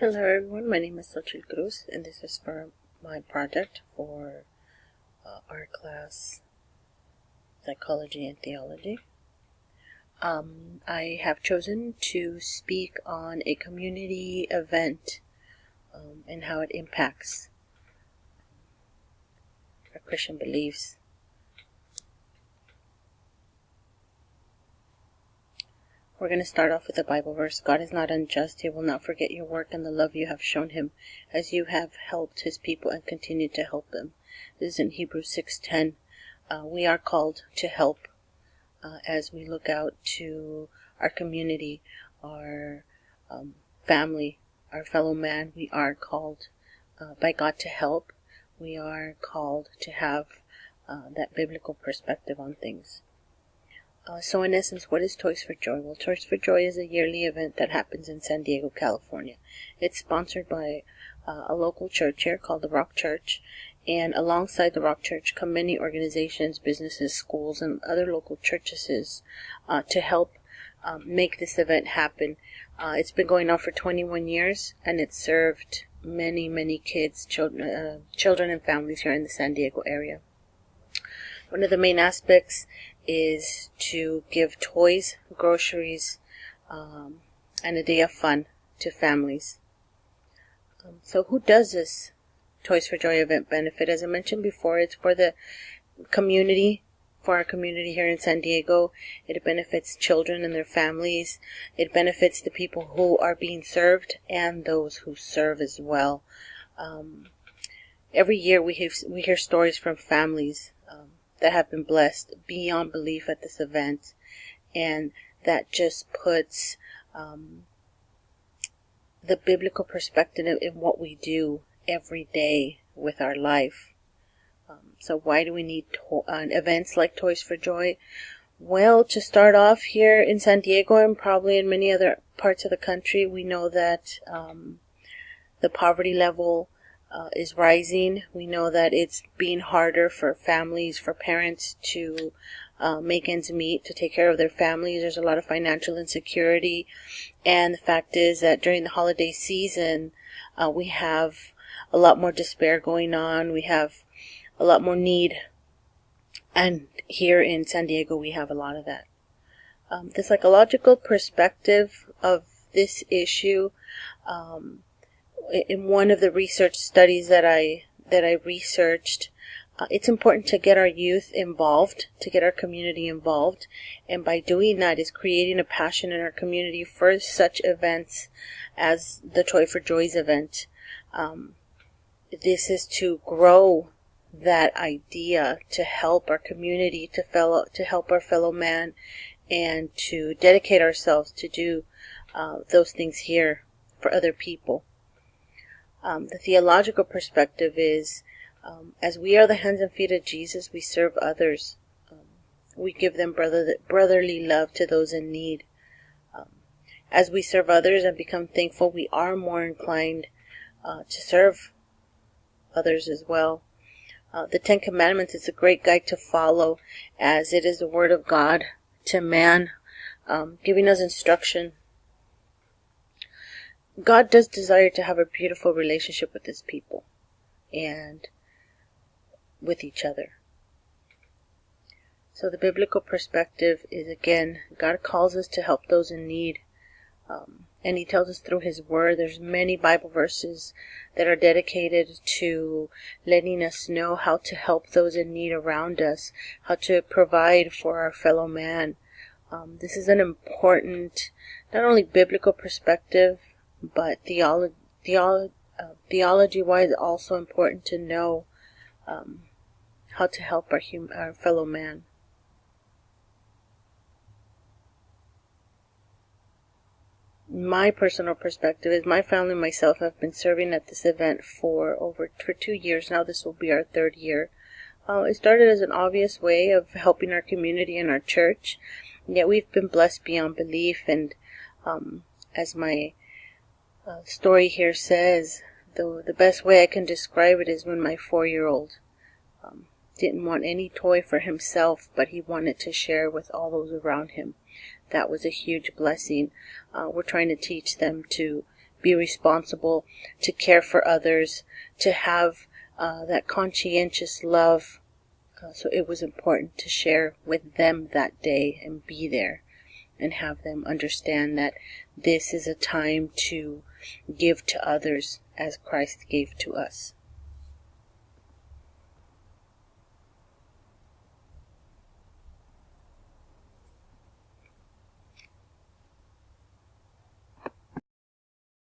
Hello everyone, my name is Xochitl Cruz and this is for my project for our class Psychology and Theology. I have chosen to speak on a community event and how it impacts our Christian beliefs. We're going to start off with a Bible verse. God is not unjust. He will not forget your work and the love you have shown him as you have helped his people and continue to help them. This is in Hebrews 6:10. We are called to help as we look out to our community, our family, our fellow man. We are called by God to help. We are called to have that biblical perspective on things. So in essence, what is Toys for Joy? Well, Toys for Joy is a yearly event that happens in San Diego, California. It's sponsored by a local church here called the Rock Church, and alongside the Rock Church come many organizations, businesses, schools, and other local churches to help make this event happen. It's been going on for 21 years, and it's served many kids, children and families here in the San Diego area. One of the main aspects is to give toys, groceries, and a day of fun to families. So who does this Toys for Joy event benefit? As I mentioned before, it's for the community, for our community here in San Diego. It benefits children and their families. It benefits the people who are being served and those who serve as well. Every year we hear stories from families that have been blessed beyond belief at this event, and that just puts the biblical perspective in what we do every day with our life. So why do we need events like Toys for Joy? Well, to start off, here in San Diego and probably in many other parts of the country, we know that the poverty level is rising. We know that it's being harder for families, for parents to make ends meet, to take care of their families. There's a lot of financial insecurity, and the fact is that during the holiday season, we have a lot more despair going on. We have a lot more need, and here in San Diego we have a lot of that. The psychological perspective of this issue, in one of the research studies that I researched, it's important to get our youth involved, to get our community involved, and by doing that is creating a passion in our community for such events as the Toy for Joys event. This is to grow that idea, to help our community, to help our fellow man, and to dedicate ourselves to do those things here for other people. The theological perspective is, as we are the hands and feet of Jesus, we serve others. We give them brotherly love to those in need. As we serve others and become thankful, we are more inclined to serve others as well. The Ten Commandments is a great guide to follow, as it is the Word of God to man, giving us instruction. God does desire to have a beautiful relationship with his people and with each other. So the biblical perspective is, again, God calls us to help those in need. And he tells us through his word. There's many Bible verses that are dedicated to letting us know how to help those in need around us, how to provide for our fellow man. This is an important, not only biblical perspective, but theology-wise, also important to know how to help our fellow man. My personal perspective is my family and myself have been serving at this event for 2 years now. This will be our 3rd year. It started as an obvious way of helping our community and our church, yet we've been blessed beyond belief. And as my story here says, the best way I can describe it is when my 4-year-old didn't want any toy for himself, but he wanted to share with all those around him. That was a huge blessing. We're trying to teach them to be responsible, to care for others, to have that conscientious love. So it was important to share with them that day and be there and have them understand that this is a time to give to others as Christ gave to us.